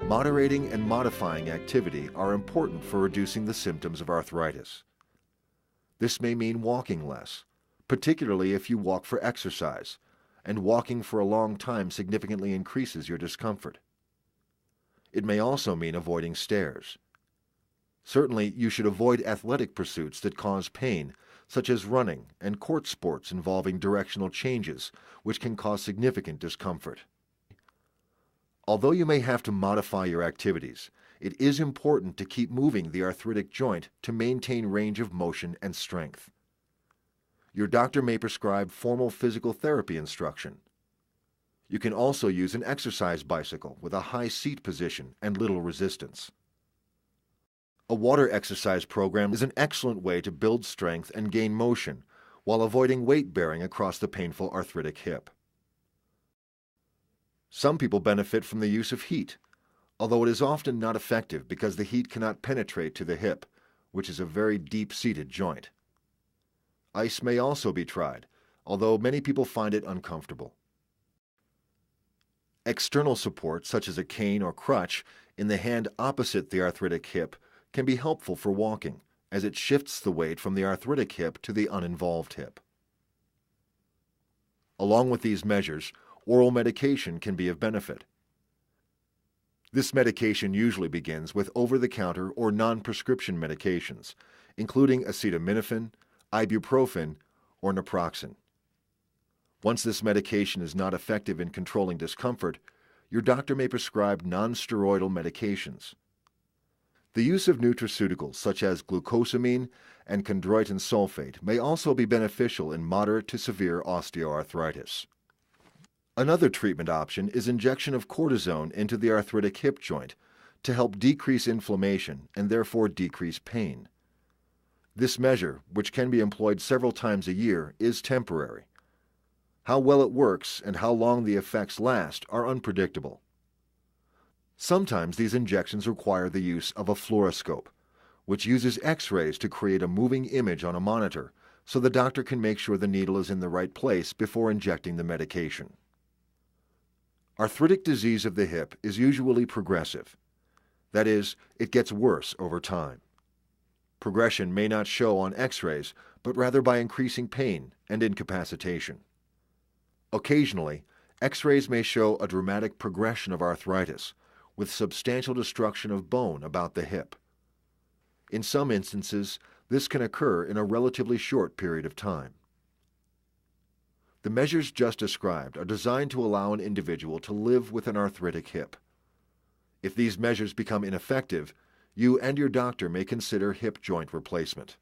Moderating and modifying activity are important for reducing the symptoms of arthritis. This may mean walking less, particularly if you walk for exercise, and walking for a long time significantly increases your discomfort. It may also mean avoiding stairs. Certainly, you should avoid athletic pursuits that cause pain, such as running and court sports involving directional changes, which can cause significant discomfort. Although you may have to modify your activities, it is important to keep moving the arthritic joint to maintain range of motion and strength. Your doctor may prescribe formal physical therapy instruction. You can also use an exercise bicycle with a high seat position and little resistance. A water exercise program is an excellent way to build strength and gain motion while avoiding weight bearing across the painful arthritic hip. Some people benefit from the use of heat, although it is often not effective because the heat cannot penetrate to the hip, which is a very deep-seated joint. Ice may also be tried, although many people find it uncomfortable. External support, such as a cane or crutch, in the hand opposite the arthritic hip can be helpful for walking, as it shifts the weight from the arthritic hip to the uninvolved hip. Along with these measures, oral medication can be of benefit. This medication usually begins with over-the-counter or non-prescription medications, including acetaminophen, ibuprofen, or naproxen. Once this medication is not effective in controlling discomfort, your doctor may prescribe non-steroidal medications. The use of nutraceuticals such as glucosamine and chondroitin sulfate may also be beneficial in moderate to severe osteoarthritis. Another treatment option is injection of cortisone into the arthritic hip joint to help decrease inflammation and therefore decrease pain. This measure, which can be employed several times a year, is temporary. How well it works and how long the effects last are unpredictable. Sometimes these injections require the use of a fluoroscope, which uses X-rays to create a moving image on a monitor so the doctor can make sure the needle is in the right place before injecting the medication. Arthritic disease of the hip is usually progressive. That is, it gets worse over time. Progression may not show on X-rays, but rather by increasing pain and incapacitation. Occasionally, X-rays may show a dramatic progression of arthritis, with substantial destruction of bone about the hip. In some instances, this can occur in a relatively short period of time. The measures just described are designed to allow an individual to live with an arthritic hip. If these measures become ineffective, you and your doctor may consider hip joint replacement.